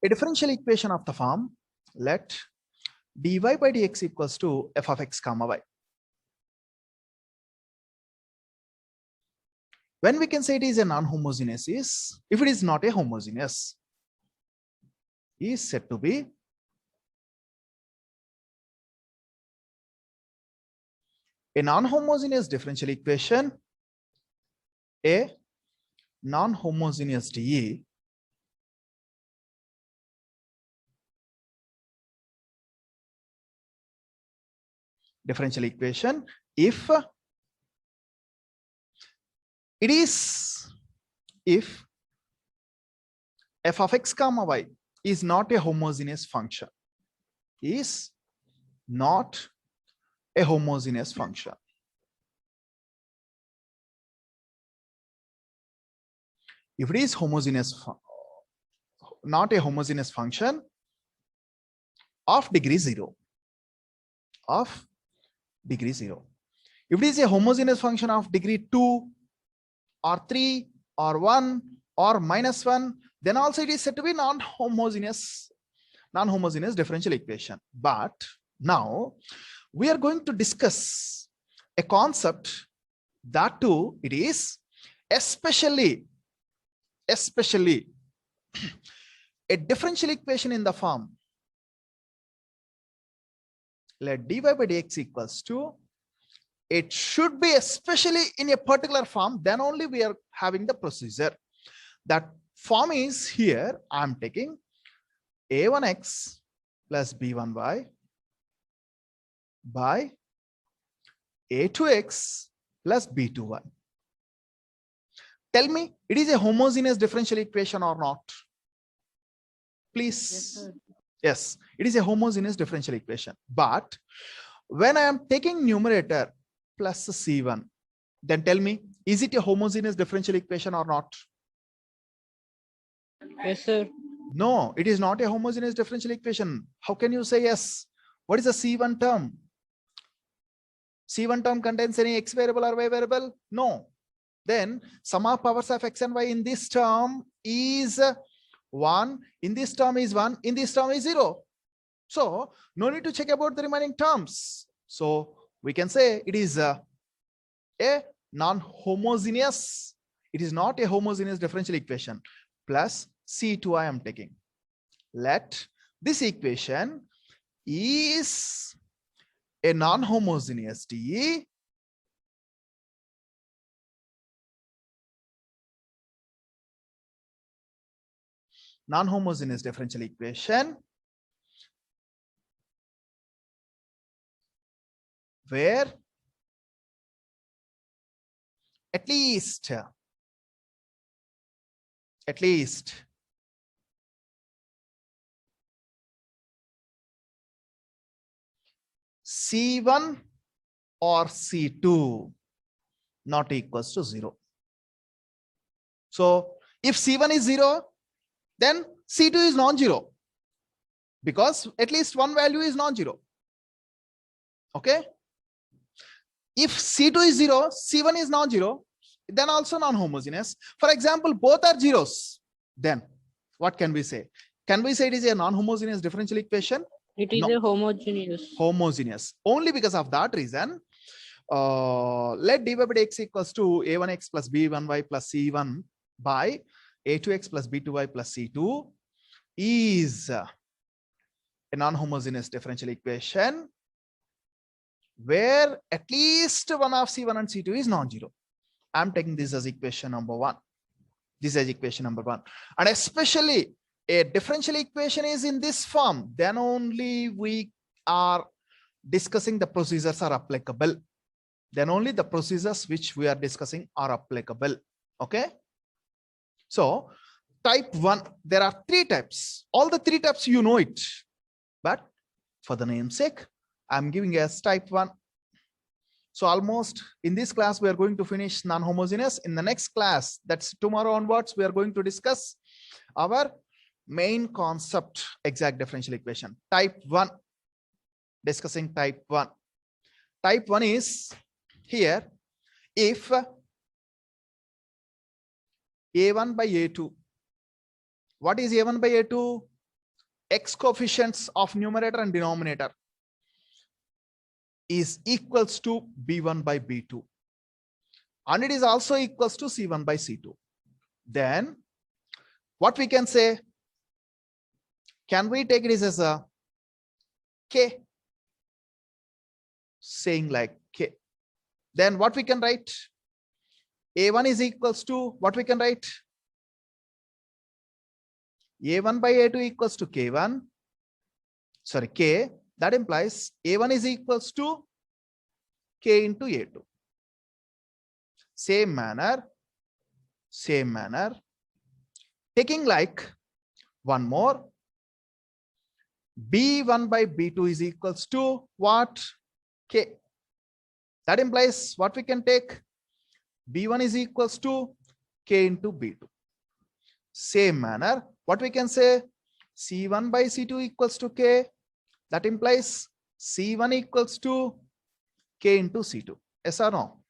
A differential equation of the form, let dy by dx equals to f of x comma y. When we can say it is a non-homogeneous is if it is not a homogeneous, is said to be a non-homogeneous differential equation, a non-homogeneous DE differential equation if it is, if f of x comma y is not a homogeneous function, is not a homogeneous function. If it is homogeneous, not a homogeneous function of degree 0, of degree 0. If it is a homogeneous function of degree 2 or 3 or 1 or -1, then also it is said to be non-homogeneous differential equation. But now we are going to discuss a concept that too it is especially a differential equation in the form, let dy by dx equals to, it should be especially in a particular form, then only we are having the procedure. That form is here, I am taking a1x plus b1y by a2x plus b2y. Tell me, it is a homogeneous differential equation or not? Please. Yes, it is a homogeneous differential equation. But when I am taking numerator plus c1, then tell me, is it a homogeneous differential equation or not? Yes, sir. No, it is not a homogeneous differential equation. How can you say yes? What is the c1 term? C1 term contains any x variable or y variable? No. Then sum of powers of x and y in this term is 1, in this term is 1, in this term is 0. So no need to check about the remaining terms. So we can say it is a non-homogeneous, it is not a homogeneous differential equation. Plus C2 I am taking. Let this equation is a non-homogeneous DE non-homogeneous differential equation where at least C1 or C2 not equals to 0. So if C1 is 0, then C2 is non-zero, because at least one value is non-zero. Okay. If C2 is 0, C1 is non-zero, then also non-homogeneous. For example, both are zeros. Then what can we say? Can we say it is a non-homogeneous differential equation? It is a homogeneous. Homogeneous. Only because of that reason, let dy by dx equals to a1x plus b1y plus c1 by a2x plus b2y plus c2 is a non-homogeneous differential equation where at least one of c1 and c2 is non-zero. I'm taking this as equation number 1. This is equation number 1. And especially a differential equation is in this form, then only we are discussing the procedures are applicable. Then only the procedures which we are discussing are applicable. Okay. So type 1, there are 3 types. All the 3 types you know it. But for the namesake, I'm giving as type 1. So almost in this class, we are going to finish non-homogeneous. In the next class, that's tomorrow onwards, we are going to discuss our main concept, exact differential equation. Type 1, discussing type 1. Type 1 is here, if A1 by A2. What is A1 by A2? x coefficients of numerator and denominator is equals to b1 by b2, and it is also equals to c1 by c2. Then what we can say, can we take it as a k, saying like k? Then what we can write, a1 is equals to what we can write, a1 by a2 equals to k1, sorry, k. That implies a1 is equals to k into a2. Same manner, taking like one more, b1 by b2 is equals to what, k. That implies what we can take, b1 is equals to k into b2. Same manner, what we can say, c1 by c2 equals to k. That implies c1 equals to k into c2. Yes or no?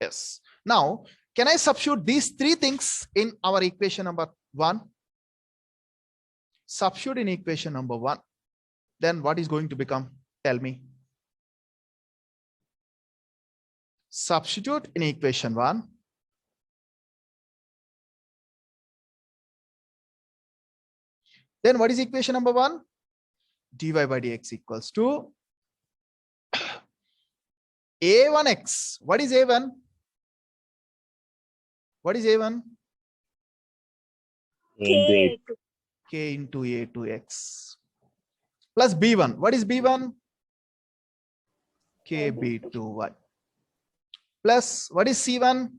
Yes. Now, can I substitute these three things in our equation number 1? Substitute in equation number 1. Then what is going to become? Tell me. Substitute in equation 1. Then what is equation number 1? dy by dx equals to a1x. What is a1? What is a1? K. K into a2x plus b1. What is b1? K b2y plus what is c1?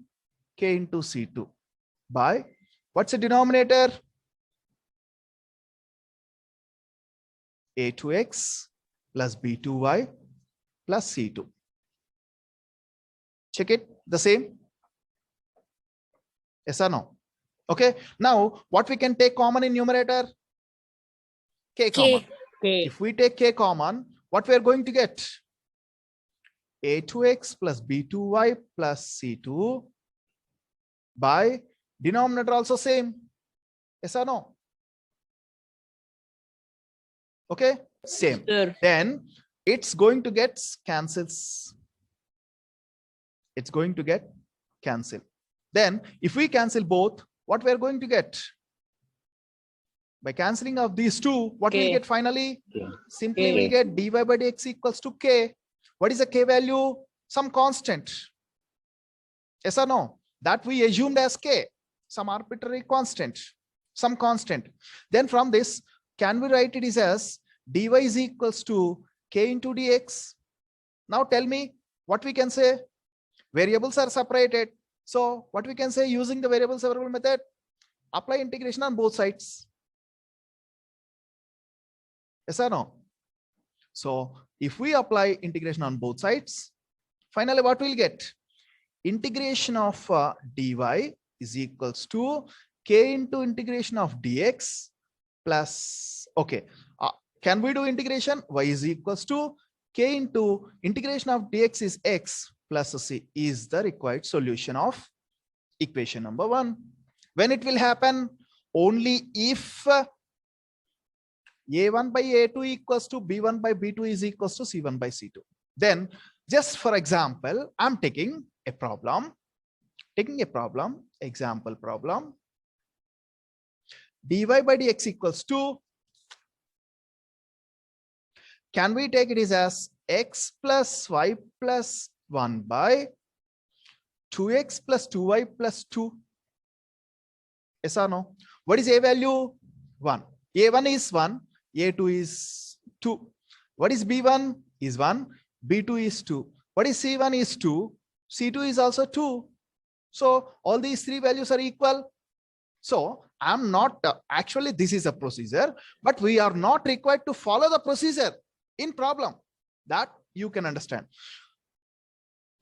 K into c2 by what's the denominator? a2x plus b2y plus c2. Check it, the same. Yes or no? Okay. Now what we can take common in numerator? K common. K. If we take k common, what we are going to get? a2x plus b2y plus c2 by denominator also same. Yes or no? Okay, same. Sir. Then it's going to get cancels. It's going to get cancel. Then if we cancel both, what we are going to get? By cancelling of these two, what K. we'll get finally? K. Simply K. we'll get dy by dx equals to k. What is the k value? Some constant. Yes or no? That we assumed as k. Some arbitrary constant. Some constant. Then from this, can we write it as dy is equals to k into dx? Now tell me what we can say. Variables are separated. So what we can say using the variable separable method, apply integration on both sides. Yes or no? So if we apply integration on both sides, finally what we'll get? Integration of dy is equals to k into integration of dx plus, okay. Can we do integration? Y is equals to k into integration of dx is x plus c is the required solution of equation number 1. When it will happen? Only if a1 by a2 equals to b1 by b2 is equals to c1 by c2. Then just for example, I'm taking a problem, example problem, dy by dx equals to, can we take it as x plus y plus 1 by 2x plus 2y plus 2? Yes or no? What is a value? 1. A1 is 1, A2 is 2. What is B1? Is 1, B2 is 2. What is C1 is 2, C2 is also 2. So all these three values are equal. So I'm not, actually this is a procedure, but we are not required to follow the procedure in problem. That you can understand.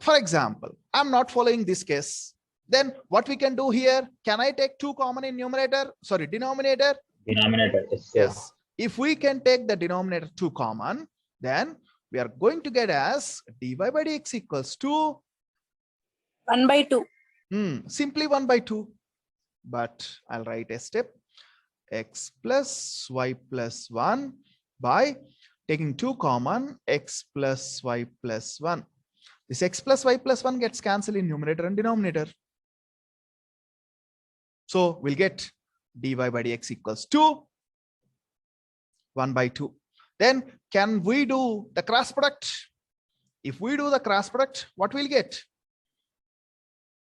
For example, I'm not following this case. Then what we can do here, can I take 2 common in numerator? Sorry, denominator? Denominator. Yes. If we can take the denominator 2 common, then we are going to get as dy by dx equals to 1 by 2. simply 1 by 2. But I'll write a step. x plus y plus 1 by taking 2 common, x plus y plus 1. This x plus y plus 1 gets cancelled in numerator and denominator. So we'll get dy by dx equals 2, 1 by 2. Then can we do the cross product? If we do the cross product, what we'll get?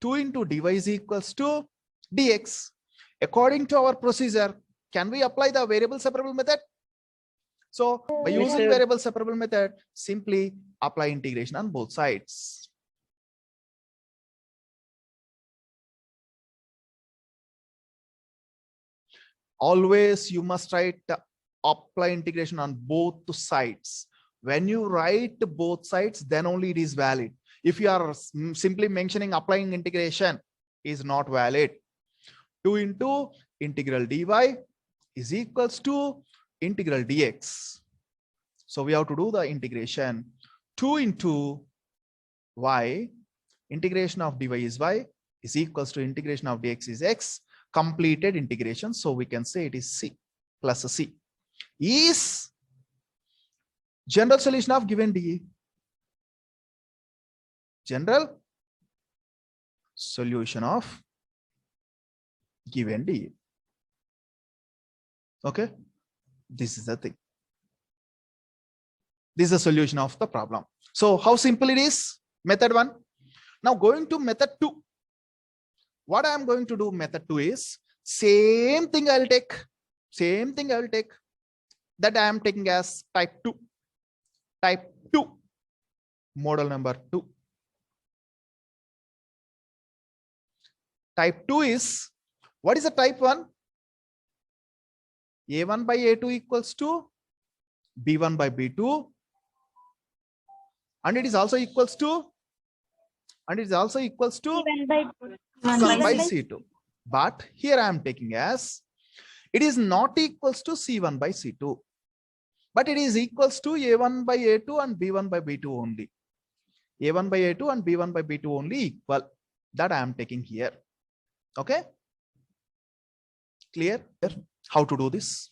2 into dy is equals to dx. According to our procedure, can we apply the variable separable method? So by Yes, using sir. variable separable method, simply apply integration on both sides. Always you must write apply integration on both sides. When you write both sides, then only it is valid. If you are simply mentioning applying integration, is not valid. 2 into integral dy is equals to integral dx. So we have to do the integration. 2 into y, integration of dy is y, is equals to integration of dx is x, completed integration. So we can say it is c plus c is general solution of given dA. General solution of given dA. Okay, this is the thing. This is the solution of the problem. So how simple it is? Method 1. Now going to method 2. What I am going to do method 2 is same thing I will take. Same thing I will take. That I am taking as type 2. Type 2. Model number 2. Type 2 is, what is the type 1? A1 by A2 equals to B1 by B2. And it is also equals to, and it is also equals to C1 by C by C2. But here I am taking as, it is not equals to C1 by C2. But it is equals to A1 by A2 and B1 by B2 only. A1 by A2 and B1 by B2 only equal. That I am taking here. Okay. Clear? How to do this?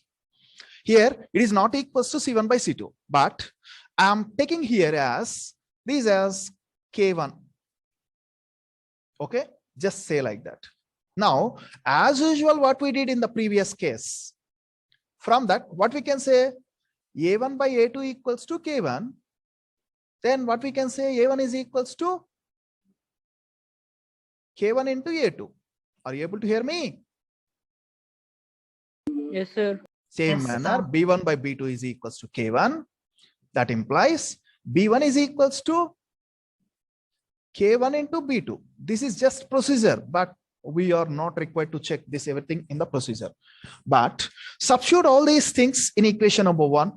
Here it is not equals to C1 by C2, but I am taking here as this as K1. Okay, just say like that. Now, as usual, what we did in the previous case, from that, what we can say, A1 by A2 equals to K1. Then what we can say, A1 is equals to K1 into A2. Are you able to hear me? Yes, sir. Same Yes, manner, sir. B1 by B2 is equals to K1. That implies B1 is equals to K1 into B2. This is just procedure, but we are not required to check this everything in the procedure. But substitute all these things in equation number 1.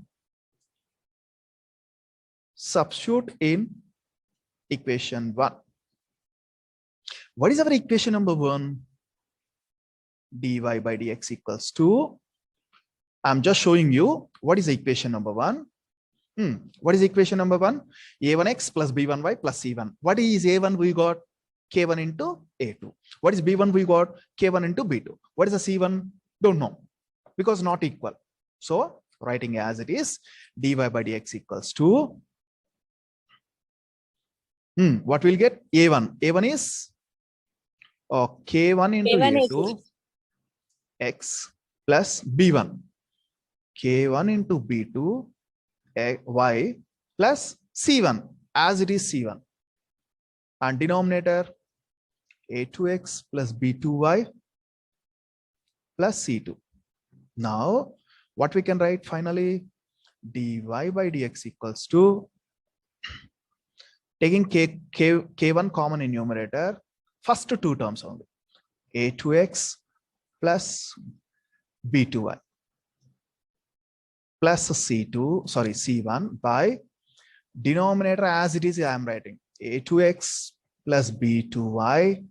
Substitute in equation 1. What is our equation number 1? Dy by dx equals to, I'm just showing you what is the equation number 1. What is equation number 1? A1x plus B1y plus C1. What is A1? We got K1 into A2. What is B1? We got K1 into B2. What is the C1? Don't know, because not equal. So writing as it is, dy by dx equals to, what we'll get? A1. A1 is K1 into K1 is A2 x plus B1. K1 into B2 y plus C1 as it is C1. And denominator A2x plus B2y plus C2. Now what we can write finally, dy by dx equals to, taking K1 common in numerator, first 2 terms only, A2x plus B2y plus C1 by denominator as it is I am writing A2x plus B2y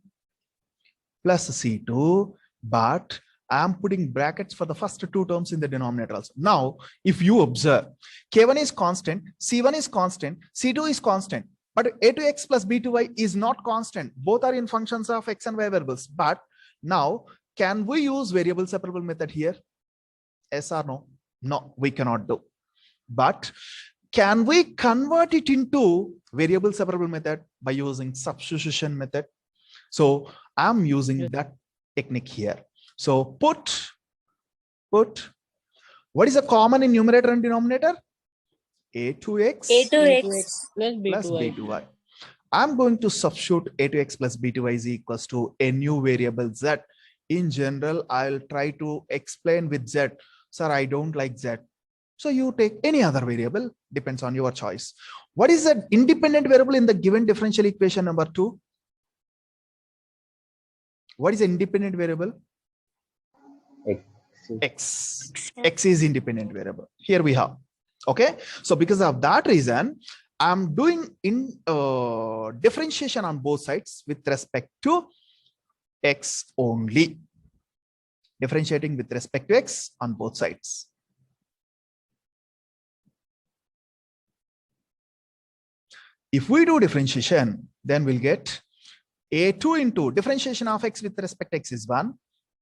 plus C2, but I am putting brackets for the first 2 terms in the denominator also. Now, if you observe, K1 is constant, C1 is constant, C2 is constant, but A2x plus B2y is not constant. Both are in functions of x and y variables. But now, can we use variable separable method here? Yes or no? No, we cannot do. But can we convert it into variable separable method by using substitution method? So I'm using Yes. that technique here. So put, what is the common in numerator and denominator? A2x A to A2x X. plus plus B2y. B2y. I'm going to substitute A2x plus B2y is equals to a new variable z. In general, I'll try to explain with z. Sir, I don't like z. So you take any other variable, depends on your choice. What is the independent variable in the given differential equation number 2? What is the independent variable? X. X is independent variable. Here we have. Okay. So because of that reason, I'm doing in differentiation on both sides with respect to X only. Differentiating with respect to X on both sides. If we do differentiation, then we'll get A2 into differentiation of X with respect to X is 1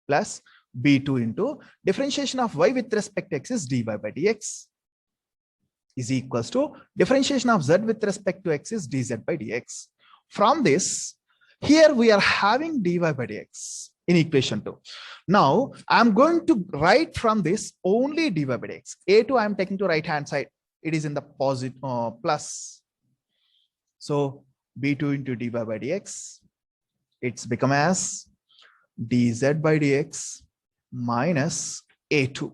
plus B2 into differentiation of Y with respect to X is dy by dx is equals to differentiation of Z with respect to X is dz by dx. From this, here we are having dy by dx in equation 2. Now I'm going to write from this only dy by dx. A2 I'm taking to right hand side. It is in the positive plus. So B2 into dy by dx, it's become as dz by dx minus A2.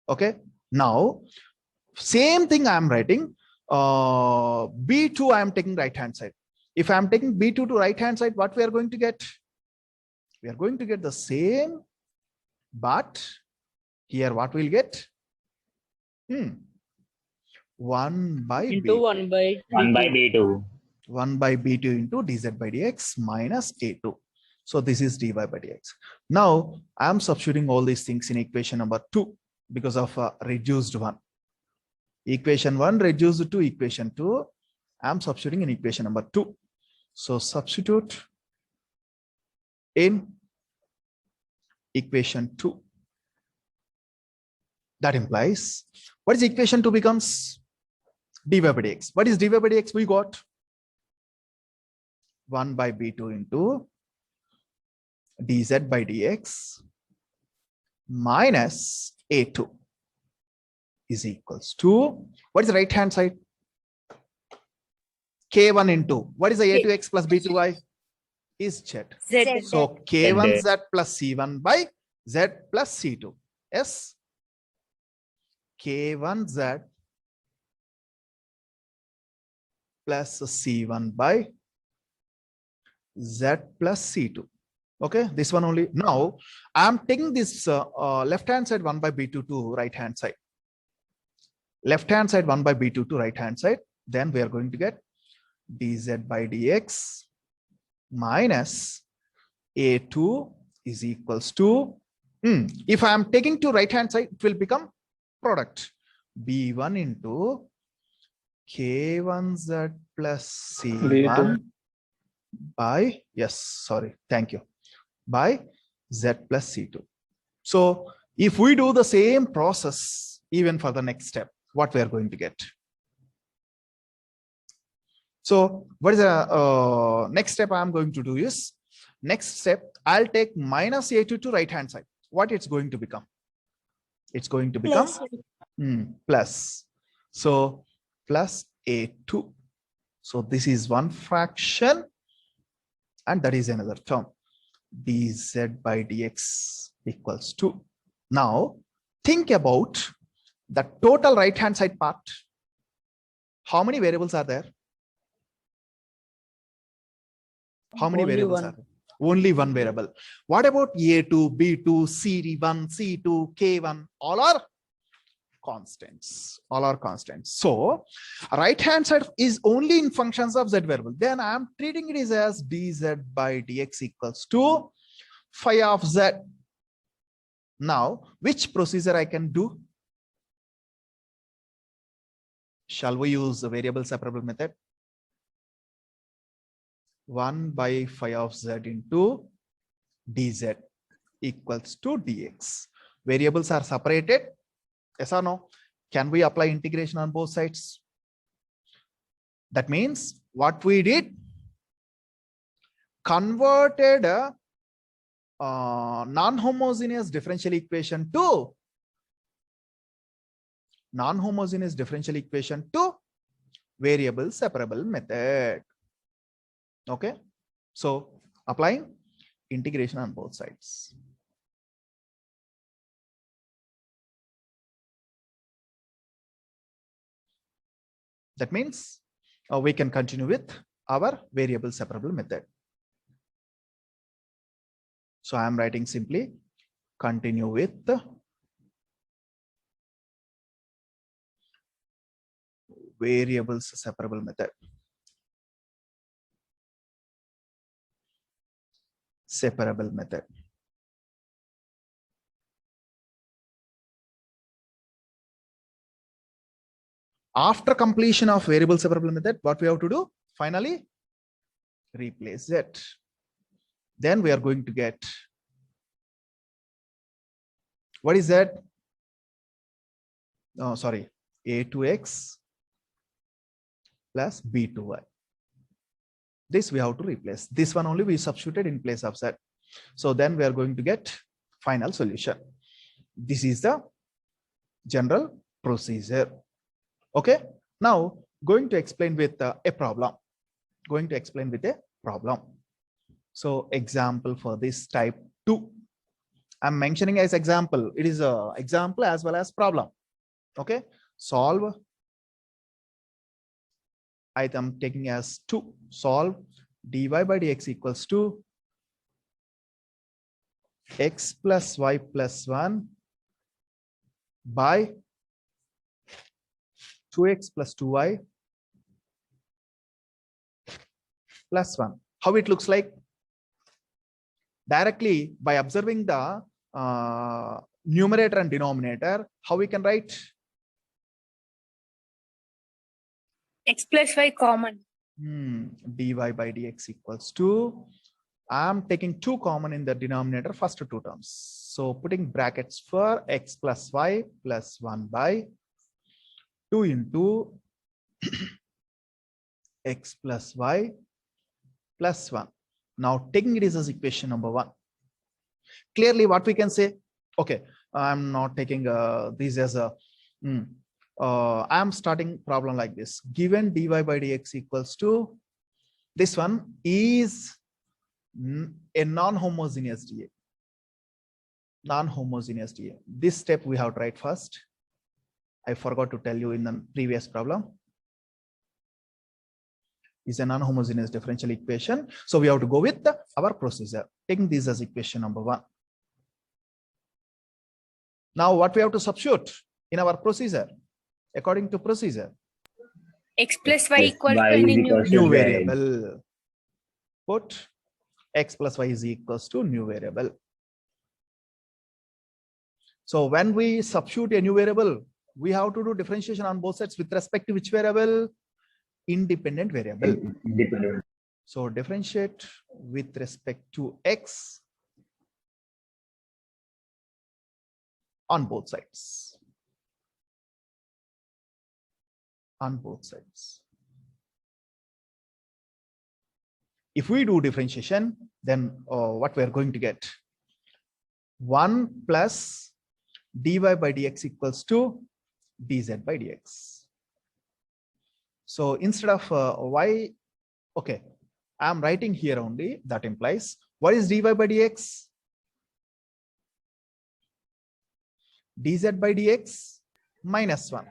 Okay. Now, same thing I'm writing. B2 I'm taking right hand side. If I'm taking B2 to right hand side, what we are going to get? We are going to get the same, but here what we'll get? 1 by Into B2. 1 by 1 by B2. B2. 1 by B2 into dz by dx minus A2. So this is dy by dx. Now I'm substituting all these things in equation number 2 because of a reduced one. Equation 1 reduced to equation 2. I'm substituting in equation number 2. So substitute in equation 2. That implies, what is equation 2 becomes? Dy by dx. What is dy by dx? We got 1 by B2 into dz by dx minus A2 is equals to, what is the right hand side? K1 into, what is the A2x plus B2y? Is z. Z. So K1z plus C1 by z plus C2. Yes. K1z plus C1 by z plus C2. Okay, this one only. Now I'm taking this left hand side 1 by B2 to right hand side. Left hand side 1 by B2 to right hand side. Then we are going to get dz by dx minus A2 is equals to, if I am taking to right hand side, it will become product B1 into K1z plus C1 by, yes, sorry, thank you, by Z plus C2. So if we do the same process, even for the next step, what we are going to get? So what is the next step I'm going to do is, next step, I'll take minus A2 to right hand side. What it's going to become? It's going to become plus. So plus A2. So this is one fraction and that is another term. Dz by dx equals to. Now think about the total right hand side part. How many variables are there? How many Only variables one. are there? Only one variable. What about A2, B2, C1, C2, K1? All are constants. All are constants. So right hand side is only in functions of z variable. Then I am treating it as dz by dx equals to phi of z. Now, which procedure I can do? Shall we use the variable separable method? 1 by phi of z into dz equals to dx. Variables are separated. Yes or no? Can we apply integration on both sides? That means what we did, converted a non-homogeneous differential equation to variable separable method. Okay, so applying integration on both sides. That means we can continue with our variable separable method. So I am writing simply continue with the variables separable method. Separable method. After completion of variable separable method, what we have to do? Finally, replace it. Then we are going to get, what is that? Oh, sorry, a2x plus b2y. This we have to replace. This one only we substituted in place of that. So then we are going to get final solution. This is the general procedure. Okay, now going to explain with a problem. So example for this type 2. I'm mentioning as example. It is a example as well as problem. Okay, solve. I am taking as 2. Solve dy by dx equals to x plus y plus 1 by 2x plus 2y plus 1. How it looks like? Directly by observing the numerator and denominator, how we can write? X plus y common. Dy by dx equals to, I am taking 2 common in the denominator, first 2 terms. So putting brackets for x plus y plus 1 by 2 into x plus y plus 1. Now taking it as equation number 1. Clearly what we can say, okay, I'm not taking this as a, I'm starting problem like this. Given dy by dx equals to, this one is a non-homogeneous dA. Non-homogeneous dA. This step we have to write first. I forgot to tell you in the previous problem. Is a non-homogeneous differential equation. So we have to go with our procedure, taking this as equation number 1. Now what we have to substitute in our procedure? According to procedure, X plus y equal to any new variable. Put x plus y is equals to new variable. So when we substitute a new variable, we have to do differentiation on both sides with respect to which variable? Independent variable. So differentiate with respect to x on both sides. On both sides. If we do differentiation, then what we are going to get? 1 plus dy by dx equals to dz by dx. So instead of y, okay, I'm writing here only, that implies, what is dy by dx? Dz by dx minus 1.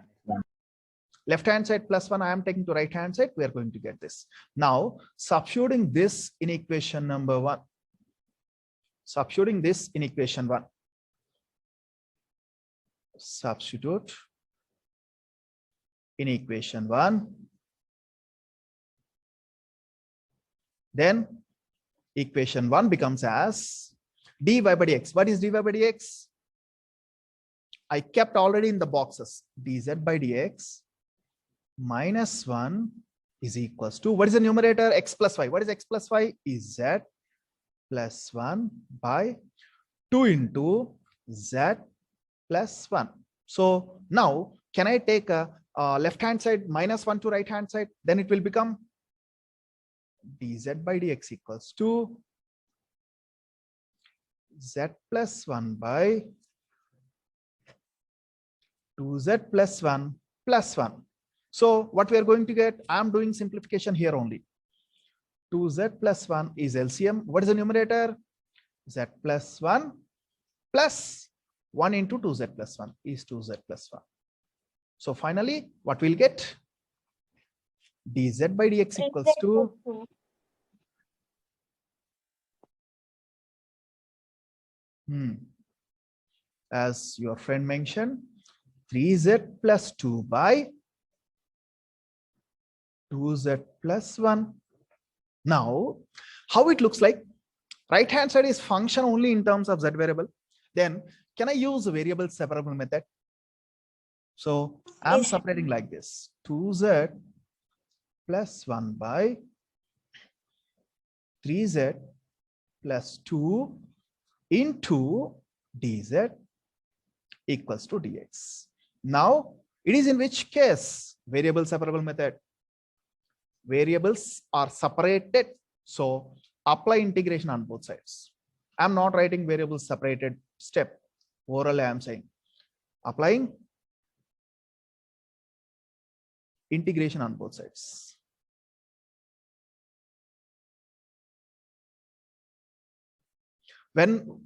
Left hand side plus 1, I am taking to right hand side, we are going to get this. Now, substituting this in equation number 1. Substituting this in equation 1. Substitute in equation 1. Then equation 1 becomes as dy by dx. What is dy by dx? I kept already in the boxes. Dz by dx minus 1 is equals to, what is the numerator? X plus y. What is x plus y? Is z plus 1 by 2 into z plus 1. So now can I take a left hand side minus 1 to right hand side? Then it will become dz by dx equals to z plus 1 by 2z plus 1 plus 1. So what we are going to get, I'm doing simplification here only. 2z plus 1 is LCM. What is the numerator? Z plus 1 plus 1 into 2z plus 1 is 2z plus 1. So finally, what we'll get? dz by dx equals to as your friend mentioned, 3z plus 2 by 2z plus 1. Now, how it looks like? Right hand side is function only in terms of z variable. Then can I use the variable separable method? So I'm separating like this: 2z plus 1 by 3z plus 2 into dz equals to dx. Now it is in which case? Variable separable method. Variables are separated, so apply integration on both sides. I'm not writing variables separated step. Orally I'm saying applying integration on both sides. When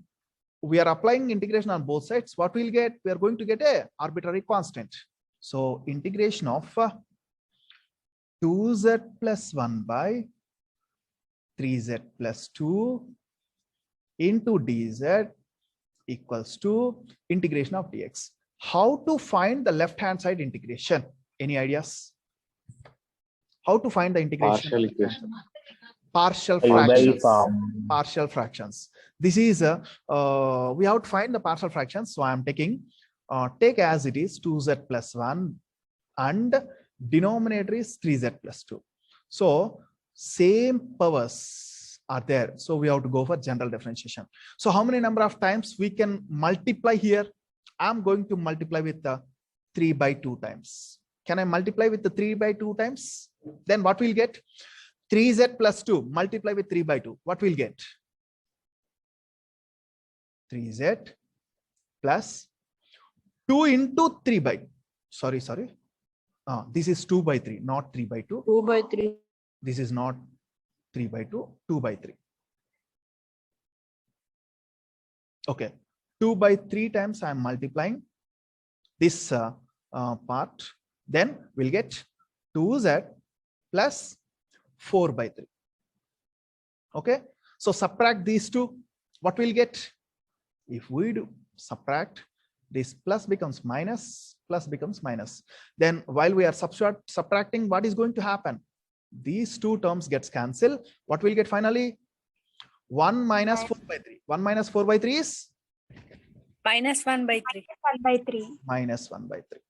we are applying integration on both sides, what we'll get? We are going to get a arbitrary constant. So integration of 2z plus 1 by 3z plus 2 into dz equals to integration of dx. How to find the left hand side integration? Any ideas? How to find the integration? Partial equation. Partial By fractions. form. Partial fractions. This is we have to find the partial fractions. So I am taking take as it is 2z plus 1 and denominator is 3z plus 2. So same powers are there. So we have to go for general differentiation. So how many number of times we can multiply here? I'm going to multiply with the 3 by 2 times. Can I multiply with the 3 by 2 times? Then what we'll get? 3z plus 2 multiply with 3 by 2. What we'll get? 3z plus 2 into 3 by, sorry. This is 2 by 3, not 3 by 2. 2 by 3. This is not 3 by 2, 2 by 3. Okay, 2 by 3 times I am multiplying this part. Then we'll get 2z plus 4 by 3. Okay, so subtract these two. What we'll get? If we do subtract, this plus becomes minus, plus becomes minus. Then while we are subtracting, what is going to happen? These two terms gets cancelled. What we'll get finally? 1 minus 4 by 3. 1 minus 4 by 3 is? Minus 1 by 3. Minus 1 by 3.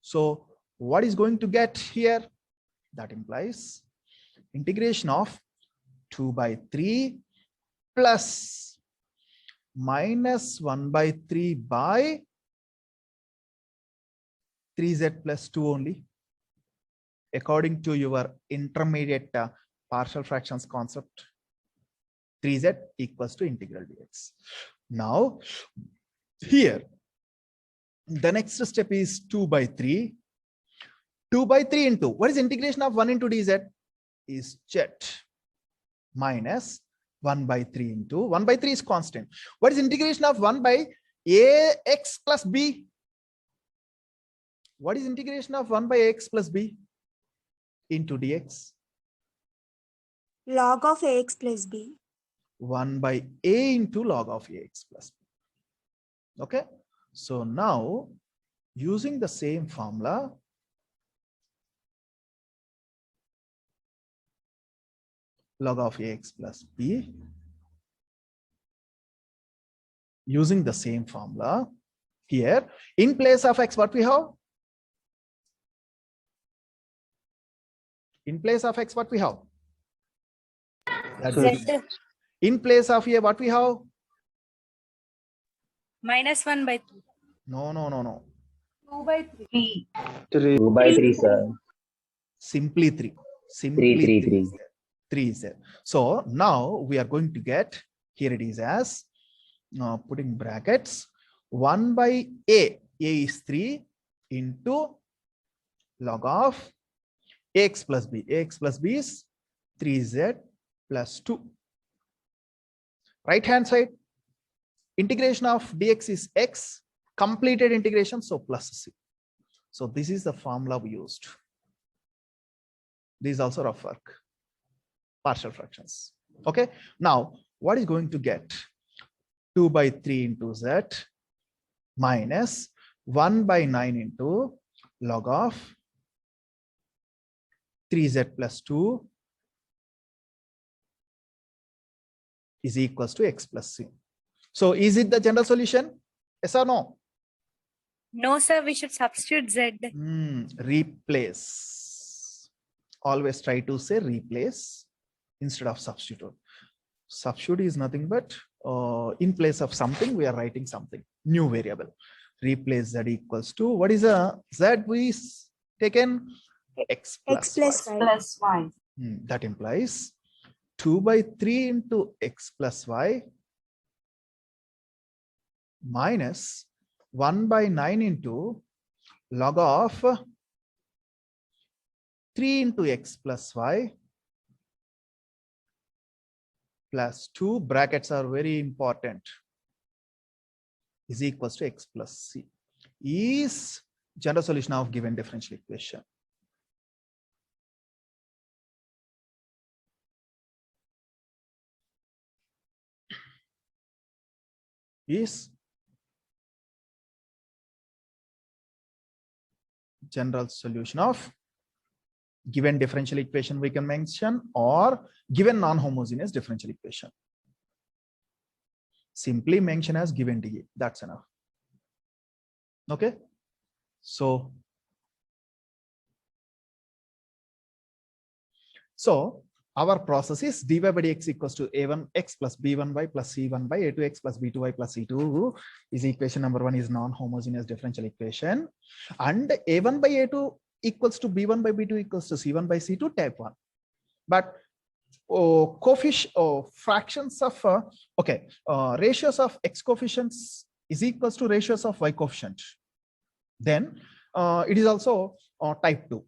So what is going to get here? That implies integration of 2 by 3 plus minus 1 by 3 by 3z plus 2 only, according to your intermediate partial fractions concept. 3z equals to integral dx. Now here the next step is 2 by 3. 2 by 3 into, what is integration of 1 into dz? Is z minus 1 by 3 into 1 by 3 is constant. What is integration of 1 by ax plus b? What is integration of 1 by ax plus b into dx? Log of ax plus b. 1 by a into log of ax plus b. Okay, so now using the same formula, log of ax plus b, using the same formula here, in place of x, what we have? In place of x, what we have? Z In place of a, what we have? minus 1 by 3. No, no, no, no. 2 by 3. 2 by 3, sir. Simply 3. 3, Simply 3, 3 3. is there. 3 is there. So now we are going to get, here it is as, putting brackets, 1 by A. A is 3 into log of ax plus b. Ax plus b is 3z plus 2. Right hand side, integration of dx is x, completed integration, so plus c. So this is the formula we used. This is also rough work, partial fractions. Okay, now what is going to get? 2 by 3 into z minus 1 by 9 into log of 3z plus 2 is equals to x plus c. So is it the general solution? Yes or no? No, sir, we should substitute Z. Replace. Always try to say replace instead of substitute. Substitute is nothing but in place of something, we are writing something, new variable. Replace z equals to, what is a z we taken? X plus y. That implies 2 by 3 into x plus y minus 1 by 9 into log of 3 into x plus y plus 2, brackets are very important, is equals to x plus c, is general solution of given differential equation. Is general solution of given differential equation we can mention, or given non-homogeneous differential equation. Simply mention as given dA, that's enough. Okay, so our process is dy by dx equals to a1x plus b1y plus c1 by a2x plus b2y plus c2 is equation number 1, is non-homogeneous differential equation, and a1 by a2 equals to b1 by b2 equals to c1 by c2, type 1. But coefficient fractions of ratios of x coefficients is equals to ratios of y coefficient, then it is also type 2.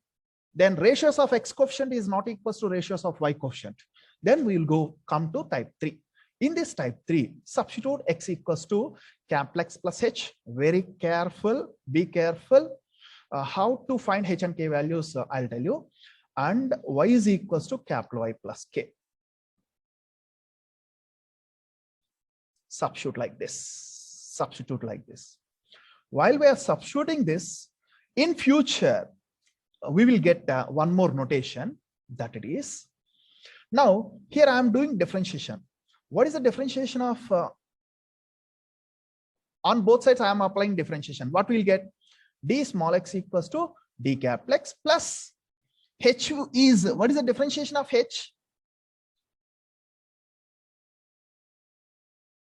Then ratios of x coefficient is not equals to ratios of y coefficient, then we will come to type 3. In this type 3, substitute x equals to capital X plus h. Very careful, be careful. How to find h and k values, I'll tell you. And y is equals to capital Y plus k. Substitute like this. Substitute like this. While we are substituting this, in future, we will get one more notation, that it is. Now, here I am doing differentiation. What is the differentiation of, on both sides I am applying differentiation. What we will get? D small x equals to d capital X plus h is, what is the differentiation of h?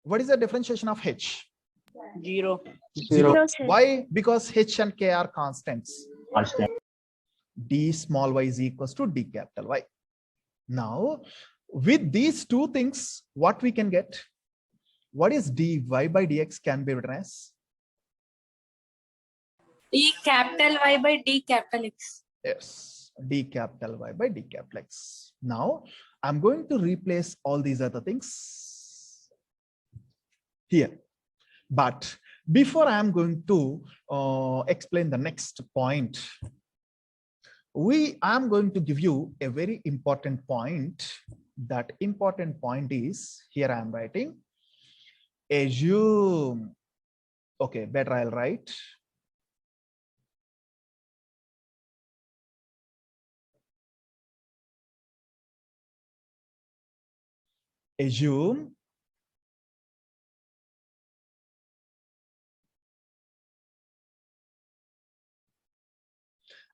What is the differentiation of h? 0. 0. Why? Because h and k are constants. Constant. D small y is equals to d capital Y. Now, with these two things, what we can get? What is dy by dx can be written as? D capital Y by D capital X. Yes, d capital Y by d capital X. Now, I'm going to replace all these other things here. But before I'm going to explain the next point, I'm going to give you a very important point. That important point is, here I am writing, assume, okay, better I'll write, assume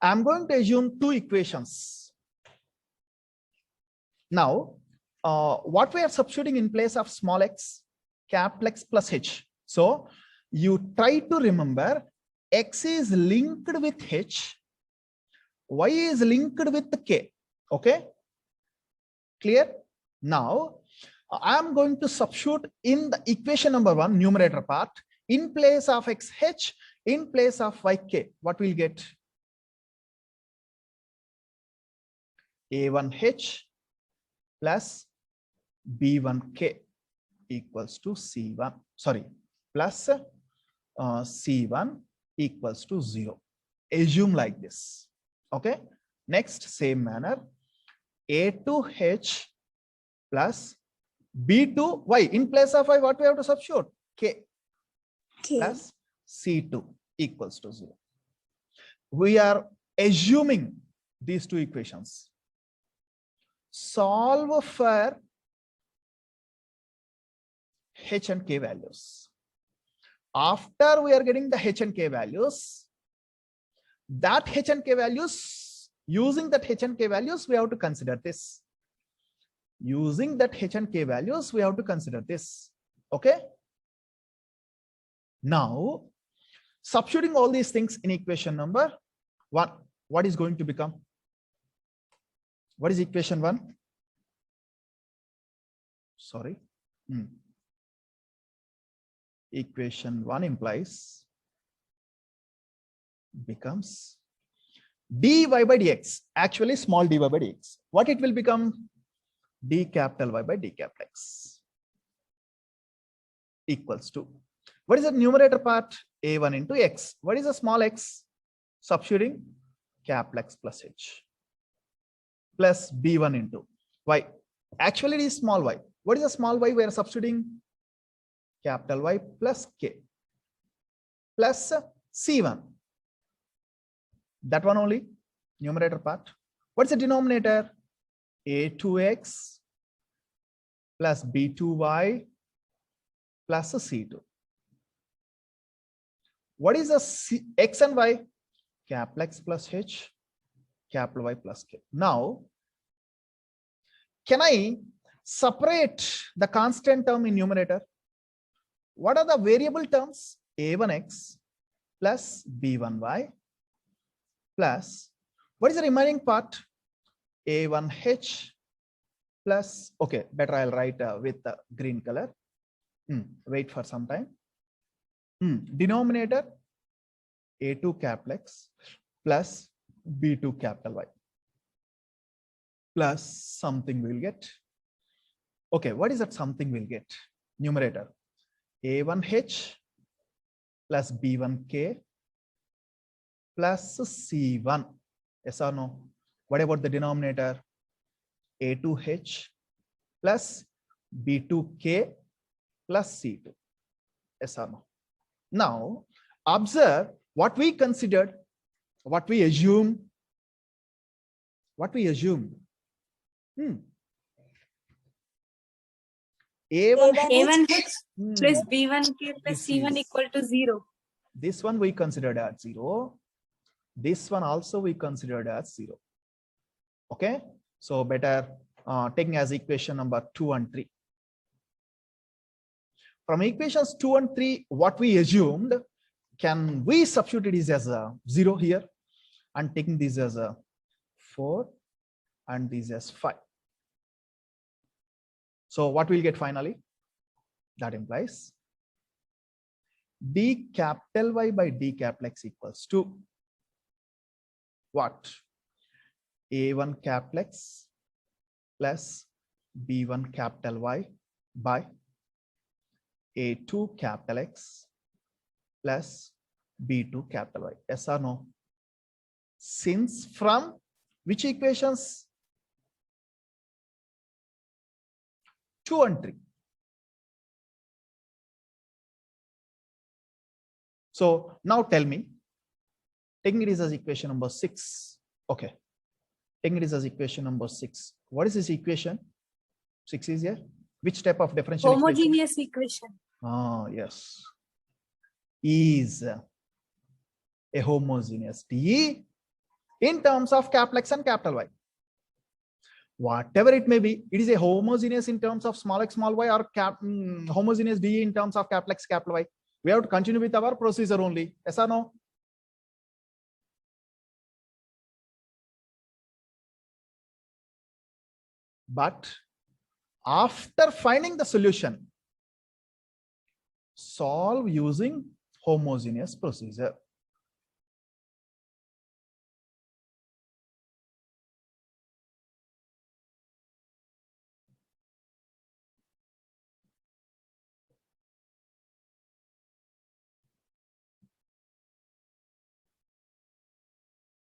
I'm going to assume two equations. Now, what we are substituting in place of small x, capital X plus h. So you try to remember X is linked with H, Y is linked with K. Okay, clear? Now I am going to substitute in the equation number 1 numerator part, in place of XH, in place of YK. What we'll get? A1H plus B1K equals to C1, sorry, plus C1 equals to 0. Assume like this. Okay. Next, same manner, A2H plus B2Y, in place of Y, what we have to substitute? K plus C2 equals to 0. We are assuming these two equations. Solve for H and K values. After we are getting the H and K values, that H and K values, using that H and K values, we have to consider this. Using that H and K values, we have to consider this. Okay. Now, substituting all these things in equation number 1, what is going to become? What is equation 1? Sorry. Equation 1 implies becomes dy by dx. Actually, small dy by dx. What it will become? D capital Y by D capital X equals to. What is the numerator part? A1 into X. What is the small x? Substituting capital X plus H plus B1 into Y. Actually, it is small y. What is the small y? We are substituting capital Y plus K plus C1. That one only, numerator part. What is the denominator? A2X plus B2Y plus C2. What is the X and Y? Capital X plus H, capital Y plus K. Now, can I separate the constant term in numerator? What are the variable terms? A1X plus B1Y plus, what is the remaining part? A1H plus, okay, better I'll write with the green color. Wait for some time. Denominator A2 capital X plus B2 capital Y plus something we'll get. Okay, what is that something we'll get? Numerator A1H plus B1K plus C1. Yes or no? What about the denominator? A2H plus B2K plus C2. Yes or no? Now, observe what we considered, what we assumed. What we assumed. A1H plus B1K plus C1 equal to 0. This one we considered as 0. This one also we considered as 0. Okay. So better taking as equation number 2 and 3. From equations 2 and 3, what we assumed, can we substitute it as a 0 here and taking this as a 4 and this as 5. So what we'll get finally? That implies D capital Y by D capital X equals to what? A1 capital X plus B1 capital Y by A2 capital X plus B2 capital Y. Yes or no? Since from which equations? 2 and 3. So now tell me, taking it as equation number 6. Okay. Taking it as equation number 6. What is this equation? 6 is here. Which type of differential Homogeneous equation. Ah, yes. Is a homogeneous D in terms of capital X and capital Y. Whatever it may be, it is a homogeneous in terms of small x, small y, or homogeneous D in terms of capital X, capital Y. We have to continue with our procedure only. Yes or no? But after finding the solution, solve using homogeneous procedure.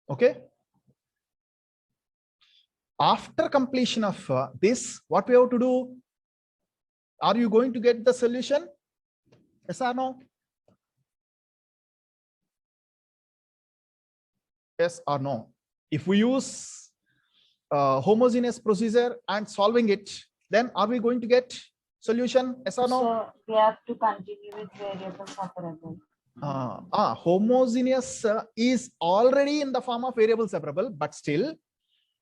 Okay. After completion of this, what we have to do? Are you going to get the solution? Yes or no? Yes or no? If we use homogeneous procedure and solving it, then are we going to get solution? Yes or no? So we have to continue with variable separable. Homogeneous is already in the form of variable separable, but still,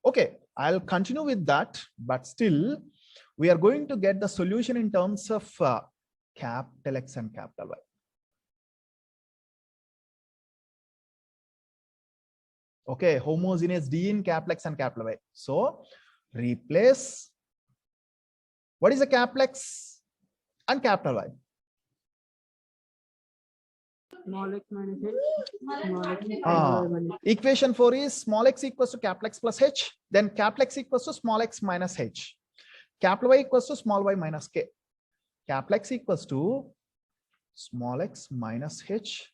okay, I'll continue with that, but still we are going to get the solution in terms of capital X and capital Y. Okay, homogeneous D in capital X and capital Y. So replace, what is the capital X and capital Y? Small x minus h. Small x minus Equation 4 is small x equals to capital X plus h, then capital X equals to small x minus h. Capital Y equals to small y minus k. Capital X equals to small x minus h,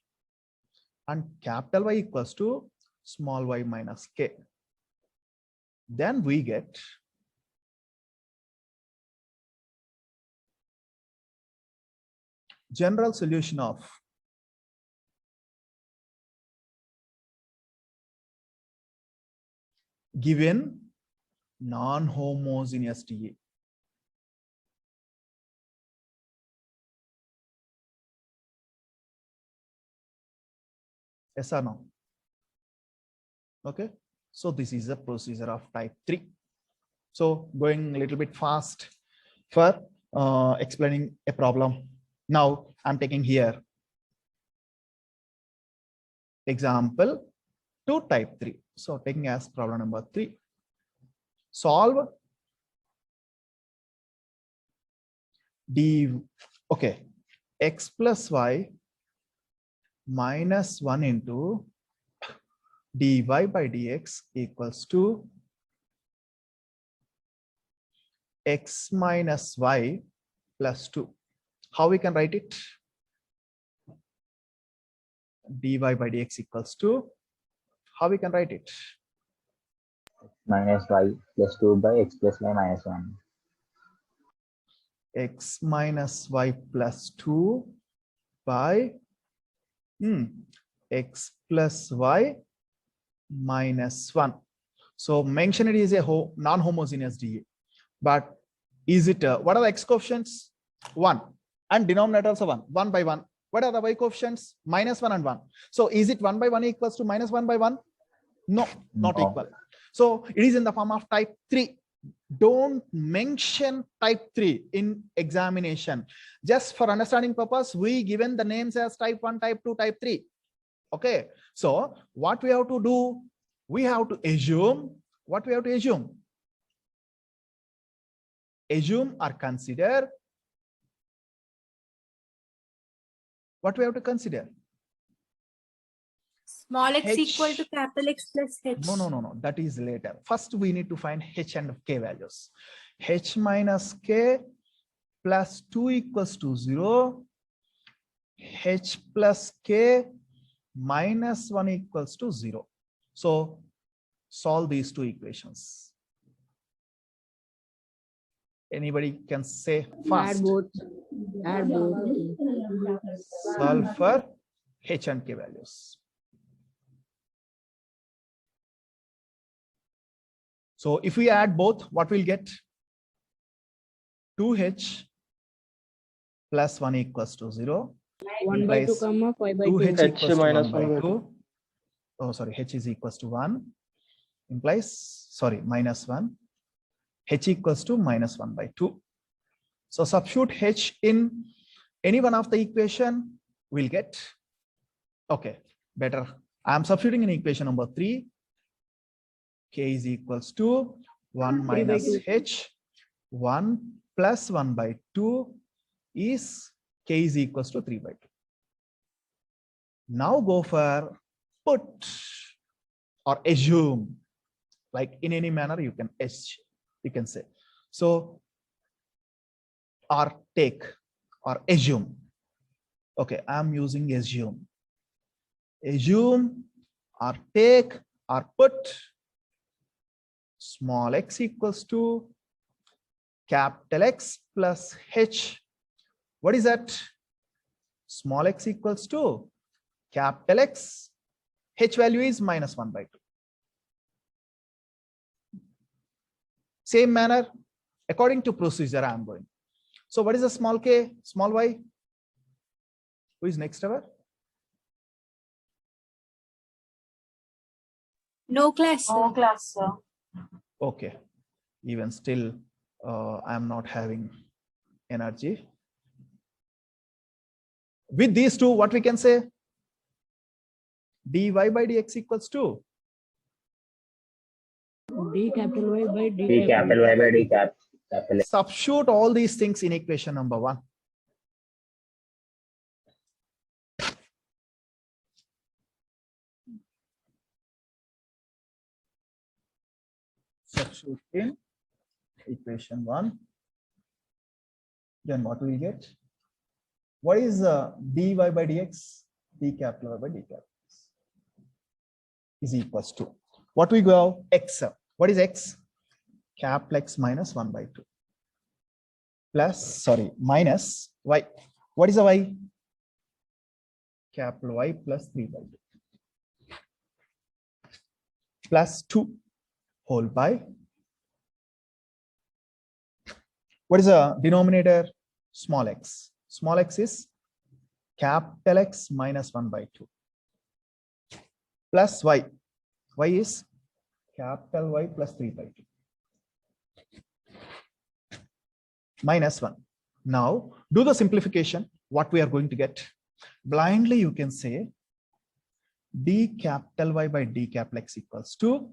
and capital Y equals to small y minus k. Then we get general solution of given non-homogeneous dA. Yes or no? Okay, so this is a procedure of type 3. So going a little bit fast for explaining a problem. Now I'm taking here example 2 type 3. So taking as problem number 3. Solve d, okay, x plus y minus 1 into dy by dx equals to x minus y plus 2. How we can write it? Dy by dx equals to, how we can write it? Minus y plus 2 by x plus y minus 1. X minus y plus 2 by x plus y minus 1. So mention it is a non-homogeneous dA, but is it what are the x coefficients? 1, and denominator also 1 by 1. What are the y coefficients? Minus 1 and 1. So is it 1 by 1 equals to minus 1 by 1? No, not equal. So it is in the form of type 3. Don't mention type 3 in examination. Just for understanding purpose, we given the names as type 1, type 2, type 3. Okay, so what we have to do? We have to assume. What we have to assume? Assume or consider. What we have to consider? Small x H. equal to capital X plus h. No. That is later. First, we need to find h and k values. H minus k plus 2 equals to 0. H plus k minus 1 equals to 0. So solve these two equations. Anybody can say fast. Add both. Add both. Solve for h and k values. So if we add both, what we'll get? 2h plus 1 equals to 0. 1 by 2 Implies comma 5 by 2. 2h H equals to minus 1 by 1 by 2. Oh, sorry, h is equals to 1. Implies, sorry, minus 1. H equals to minus 1 by 2. So substitute h in any one of the equation. we'll get, okay, better. I'm substituting in equation number 3. K is equals to 1 3 by minus 2. h. 1 plus 1 by 2 is K is equals to 3 by 2. Now go for put or assume, like in any manner you can say. So, or take or assume. Okay, I'm using assume. Assume or take or put small x equals to capital X plus h. What is that? Small x equals to capital X. H value is minus 1 by 2. Same manner, according to procedure, I am going. So what is a small k, small y? Who is next ever? No class. No Sir. class, sir. Okay, even still, I am not having energy. With these two, what we can say? Dy by dx equals to D capital Y by D D capital Y by D capital X. substitute all these things in equation number 1. Substitute in equation 1. Then what we will get? What is dy by dx? D capital Y by D capital X is equals to what we go x. What is x? Capital X minus 1 by 2 plus, sorry, minus y. What is a y? Capital Y plus 3 by 2 plus 2 whole by, what is a denominator? Small x. Small x is capital X minus 1 by 2 plus y. Y is capital Y plus 3 by 2 minus 1. Now do the simplification. What we are going to get? Blindly you can say d capital Y by d capital X equals to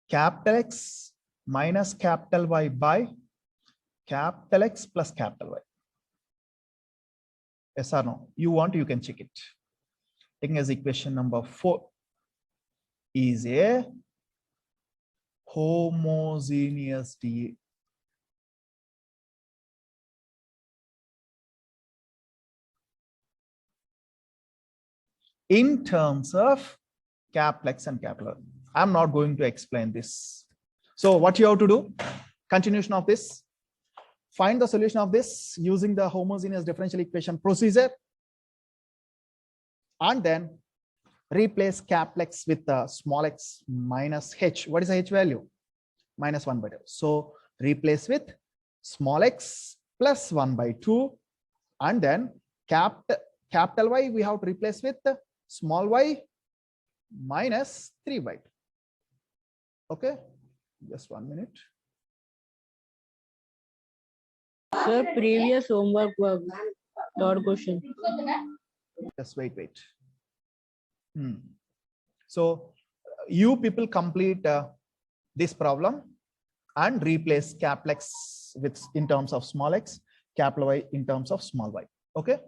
capital X minus capital Y by capital X plus capital Y. Yes or no? You want, you can check it. Taking as equation number 4 is a homogeneous dA. In terms of capital X and capital Y. I'm not going to explain this. So what you have to do? Continuation of this. Find the solution of this using the homogeneous differential equation procedure. And then replace capital X with the small x minus h. What is the h value? Minus 1 by 2. So replace with small x plus 1 by 2. And then capital Y we have to replace with small y minus 3 by 2. Okay, just 1 minute. Sir, previous homework work. Third question. Just wait. So you people complete this problem and replace capital X with in terms of small x, capital Y in terms of small y. Okay.